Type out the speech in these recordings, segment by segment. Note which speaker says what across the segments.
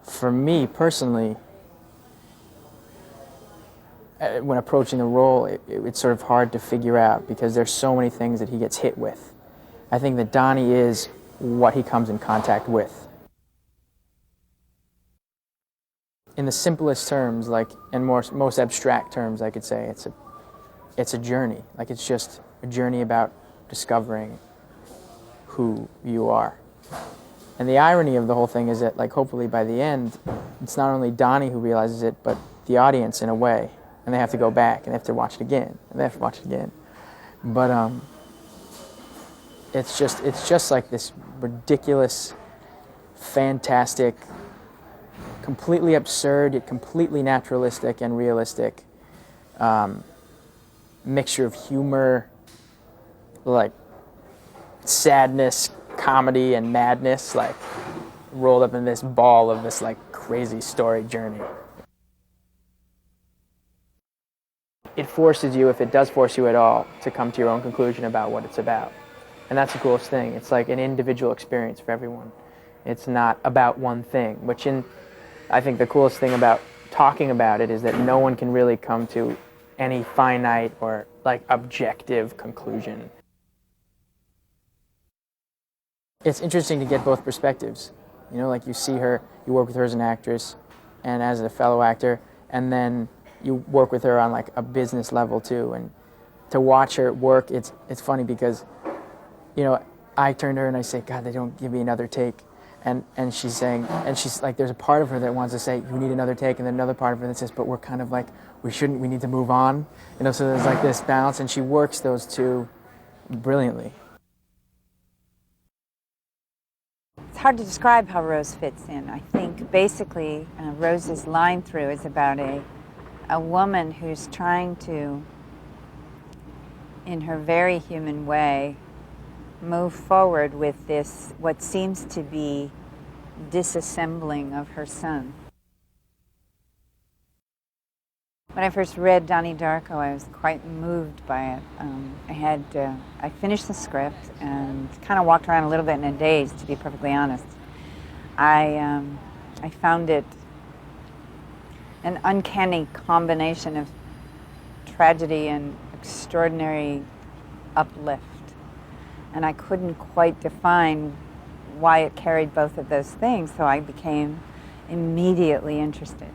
Speaker 1: for me personally, when approaching the role, it's sort of hard to figure out because there's so many things that he gets hit with. I think that Donnie is what he comes in contact with. In the simplest terms, like, and most abstract terms, I could say it's a journey. Like, it's just a journey about discovering who you are. And the irony of the whole thing is that, like, hopefully by the end, it's not only Donnie who realizes it, but the audience in a way. And they have to go back and they have to watch it again, and they have to watch it again. But it's just like this ridiculous, fantastic, completely absurd yet completely naturalistic and realistic mixture of humor, like sadness, comedy, and madness, like rolled up in this ball of this like crazy story journey. It forces you, if it does force you at all, to come to your own conclusion about what it's about. And that's the coolest thing. It's like an individual experience for everyone. It's not about one thing, which I think the coolest thing about talking about it is that no one can really come to any finite or like objective conclusion. It's interesting to get both perspectives. You know, like you see her, you work with her as an actress and as a fellow actor, and then you work with her on like a business level too. And to watch her work, it's funny because, you know, I turn to her and I say, God, they don't give me another take. And she's saying, and she's like, there's a part of her that wants to say, you need another take, and then another part of her that says, but we're kind of like, we need to move on. You know, so there's like this balance, and she works those two brilliantly.
Speaker 2: It's hard to describe how Rose fits in. I think basically Rose's line through is about a woman who's trying to, in her very human way, move forward with this, what seems to be disassembling of her son. When I first read Donnie Darko, I was quite moved by it. I finished the script and kind of walked around a little bit in a daze, to be perfectly honest. I found it an uncanny combination of tragedy and extraordinary uplift. And I couldn't quite define why it carried both of those things, so I became immediately interested.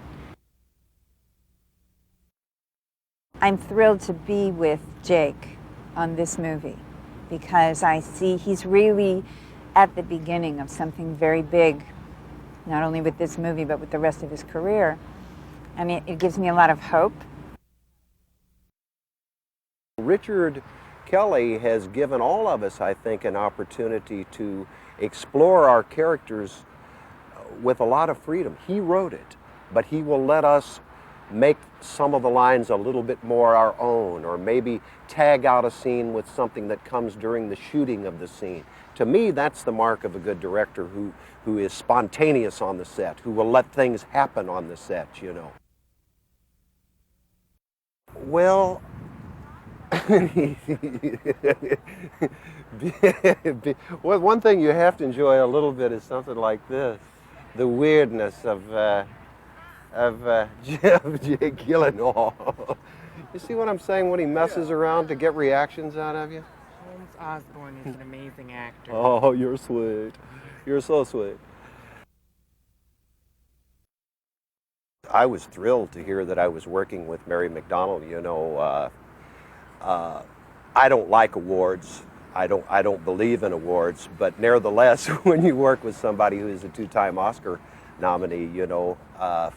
Speaker 2: I'm thrilled to be with Jake on this movie because I see he's really at the beginning of something very big, not only with this movie but with the rest of his career. And it gives me a lot of hope.
Speaker 3: Richard Kelly has given all of us, I think, an opportunity to explore our characters with a lot of freedom. He wrote it, but he will let us make some of the lines a little bit more our own, or maybe tag out a scene with something that comes during the shooting of the scene. To me, that's the mark of a good director who is spontaneous on the set, who will let things happen on the set, you know. Well, well, one thing you have to enjoy a little bit is something like this, the weirdness of Jake Gyllenhaal. You see what I'm saying when he messes around to get reactions out of you?
Speaker 1: Holmes Osborne is an amazing actor.
Speaker 3: Oh, you're sweet. You're so sweet. I was thrilled to hear that I was working with Mary McDonnell. You know, I don't like awards. I don't believe in awards, but nevertheless, when you work with somebody who is a two-time Oscar nominee, you know,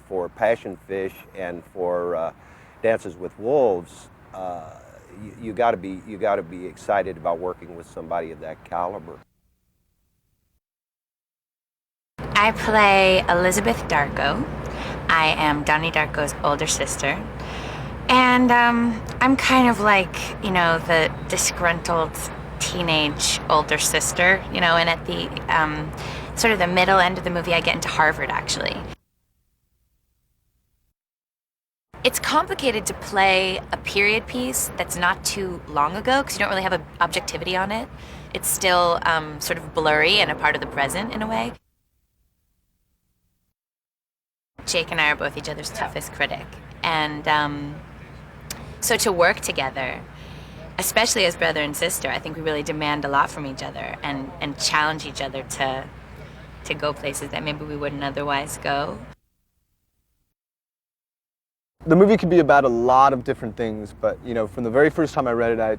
Speaker 3: for Passion Fish and for Dances with Wolves, you got to be excited about working with somebody of that caliber.
Speaker 4: I play Elizabeth Darko. I am Donnie Darko's older sister. And I'm kind of like, you know, the disgruntled teenage older sister, you know, and at the sort of the middle end of the movie, I get into Harvard, actually. It's complicated to play a period piece that's not too long ago because you don't really have an objectivity on it. It's still sort of blurry and a part of the present in a way. Jake and I are both each other's toughest critic. And so to work together, especially as brother and sister, I think we really demand a lot from each other and challenge each other to go places that maybe we wouldn't otherwise go.
Speaker 5: The movie could be about a lot of different things, but from the very first time I read it, I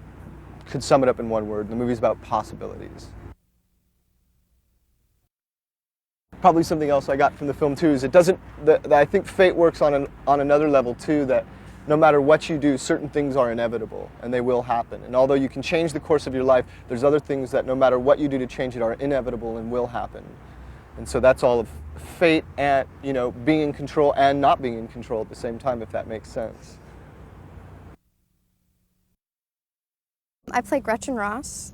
Speaker 5: could sum it up in one word. The movie's about possibilities. Probably something else I got from the film too is I think fate works on another level too, that no matter what you do, certain things are inevitable and they will happen. And although you can change the course of your life, there's other things that no matter what you do to change it are inevitable and will happen. And so that's all of fate and, being in control and not being in control at the same time, if that makes sense.
Speaker 6: I play Gretchen Ross.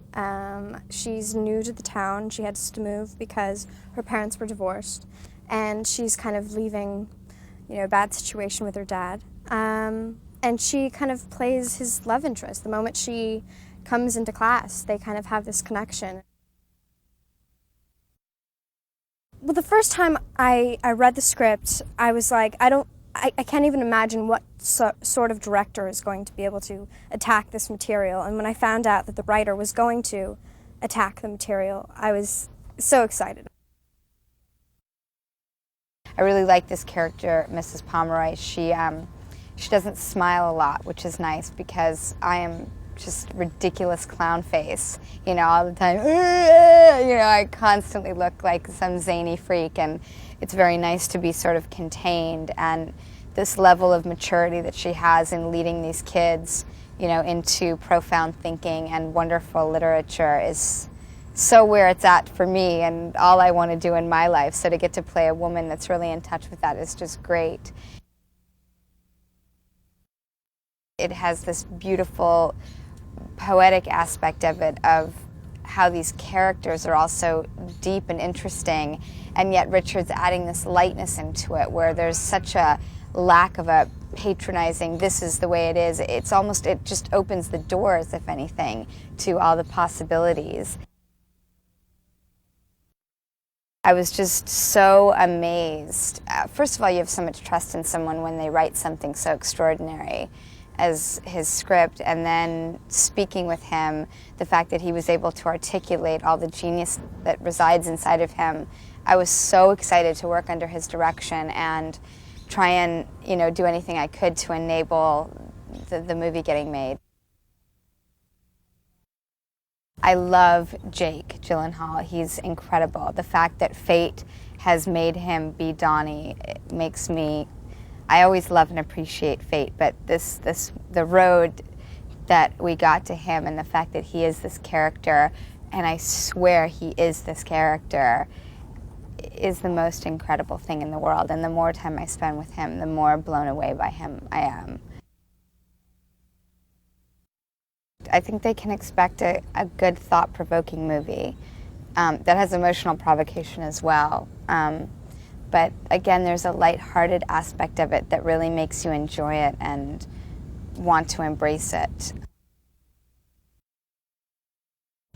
Speaker 6: She's new to the town. She had to move because her parents were divorced, and she's kind of leaving, a bad situation with her dad. And she kind of plays his love interest. The moment she comes into class, they kind of have this connection. Well, the first time I read the script, I was like, I can't even imagine what sort of director is going to be able to attack this material. And when I found out that the writer was going to attack the material, I was so excited.
Speaker 2: I really like this character, Mrs. Pomeroy. She doesn't smile a lot, which is nice because I am just ridiculous clown face, all the time. I constantly look like some zany freak, and it's very nice to be sort of contained. And this level of maturity that she has in leading these kids, into profound thinking and wonderful literature is so where it's at for me and all I want to do in my life. So to get to play a woman that's really in touch with that is just great. It has this beautiful poetic aspect of it, of how these characters are also deep and interesting, and yet Richard's adding this lightness into it where there's such a lack of a patronizing, this is the way it is. It just opens the doors, if anything, to all the possibilities. I was just so amazed. First of all, you have so much trust in someone when they write something so extraordinary as his script, and then speaking with him, the fact that he was able to articulate all the genius that resides inside of him. I was so excited to work under his direction and try and do anything I could to enable the movie getting made. I love Jake Gyllenhaal. He's incredible. The fact that fate has made him be Donnie makes me. I always love and appreciate fate, but the road that we got to him and the fact that he is this character, and I swear he is this character, is the most incredible thing in the world. And the more time I spend with him, the more blown away by him I am. I think they can expect a good, thought-provoking movie that has emotional provocation as well. But again, there's a light-hearted aspect of it that really makes you enjoy it and want to embrace it.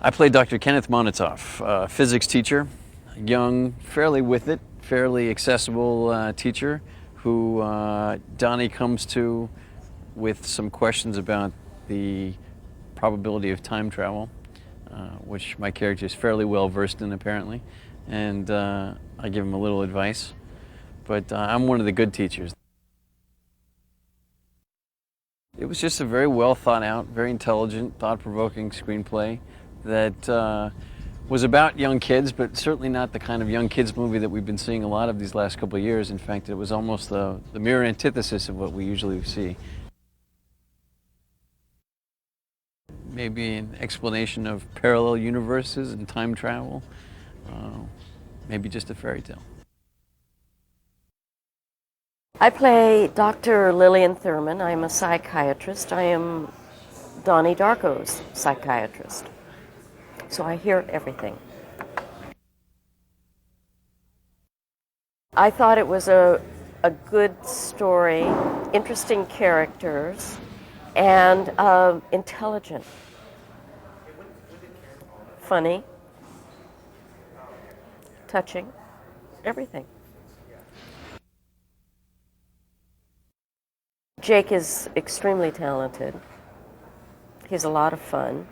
Speaker 7: I played Dr. Kenneth Monitoff, a physics teacher, a young, fairly with it, fairly accessible teacher who Donnie comes to with some questions about the probability of time travel, which my character is fairly well versed in apparently. And I give him a little advice, but I'm one of the good teachers. It was just a very well thought out, very intelligent, thought-provoking screenplay that was about young kids, but certainly not the kind of young kids movie that we've been seeing a lot of these last couple of years. In fact, it was almost the mirror antithesis of what we usually see. Maybe an explanation of parallel universes and time travel. Maybe just a fairy tale.
Speaker 8: I play Dr. Lillian Thurman. I'm a psychiatrist. I am Donnie Darko's psychiatrist. So I hear everything. I thought it was a good story, interesting characters, and intelligent, funny, touching, everything. Jake is extremely talented. He's a lot of fun.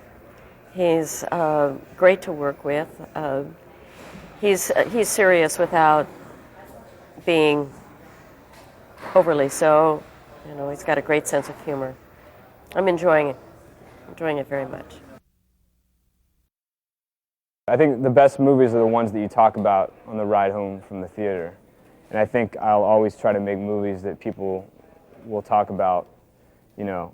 Speaker 8: He's great to work with. He's serious without being overly so. You know, he's got a great sense of humor. I'm enjoying it very much.
Speaker 9: I think the best movies are the ones that you talk about on the ride home from the theater. And I think I'll always try to make movies that people will talk about, you know,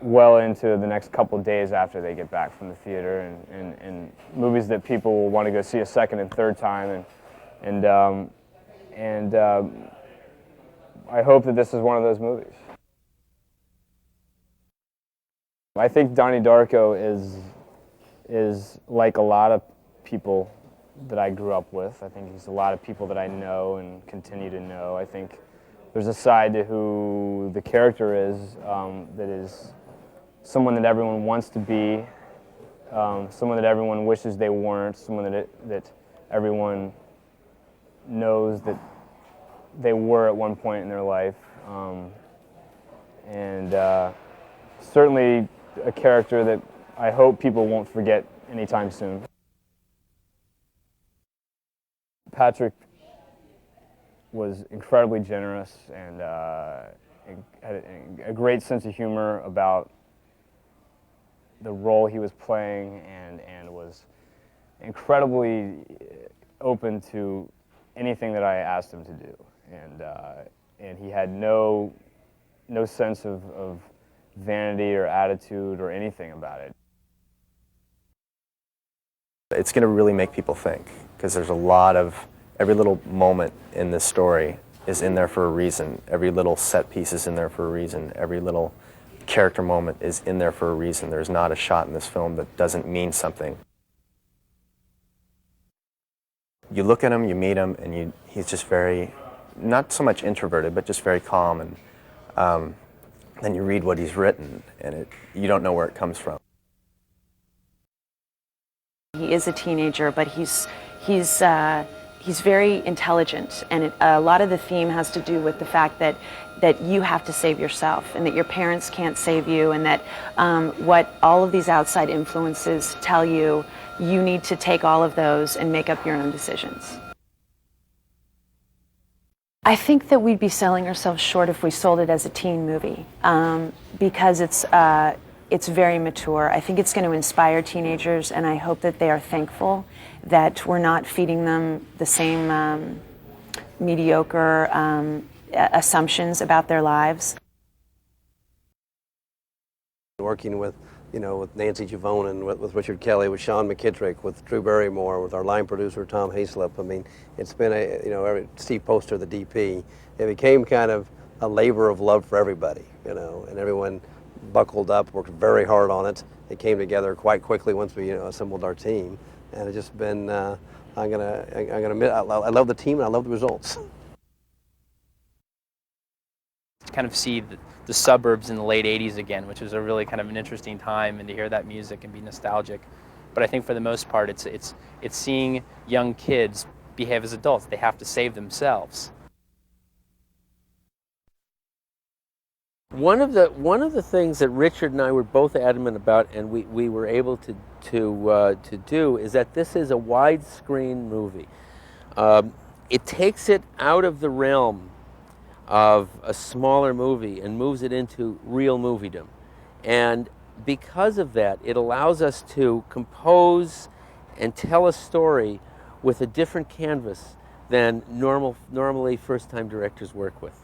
Speaker 9: well into the next couple of days after they get back from the theater, and movies that people will want to go see a second and third time. And I hope that this is one of those movies. I think Donnie Darko is like a lot of people that I grew up with. I think he's a lot of people that I know and continue to know. I think there's a side to who the character is that is someone that everyone wants to be, someone that everyone wishes they weren't, someone that everyone knows that they were at one point in their life, and certainly a character that I hope people won't forget anytime soon. Patrick was incredibly generous and had a great sense of humor about the role he was playing, and was incredibly open to anything that I asked him to do. And he had no sense of vanity or attitude or anything about it.
Speaker 10: It's going to really make people think, because there's a lot of, every little moment in this story is in there for a reason. Every little set piece is in there for a reason. Every little character moment is in there for a reason. There's not a shot in this film that doesn't mean something. You look at him, you meet him, and he's just very, not so much introverted, but just very calm. And then you read what he's written, and you don't know where it comes from.
Speaker 11: He is a teenager, but he's very intelligent, and a lot of the theme has to do with the fact that you have to save yourself, and that your parents can't save you, and that what all of these outside influences tell you, you need to take all of those and make up your own decisions. I think that we'd be selling ourselves short if we sold it as a teen movie, because it's very mature. I think it's going to inspire teenagers, and I hope that they are thankful that we're not feeding them the same mediocre assumptions about their lives.
Speaker 12: Working with, with Nancy Javonen, with Richard Kelly, with Sean McKittrick, with Drew Barrymore, with our line producer Tom Hayslip. I mean, it's been Steve Poster, the DP. It became kind of a labor of love for everybody, and everyone buckled up, worked very hard on it. It came together quite quickly once we assembled our team, and it's just been. I'm gonna admit, I love the team and I love the results.
Speaker 13: To kind of see the suburbs in the late '80s again, which was a really kind of an interesting time, and to hear that music and be nostalgic. But I think for the most part, it's seeing young kids behave as adults. They have to save themselves.
Speaker 14: One of the things that Richard and I were both adamant about, and we were able to do, is that this is a widescreen movie. It takes it out of the realm of a smaller movie and moves it into real moviedom. And because of that, it allows us to compose and tell a story with a different canvas than normally first-time directors work with.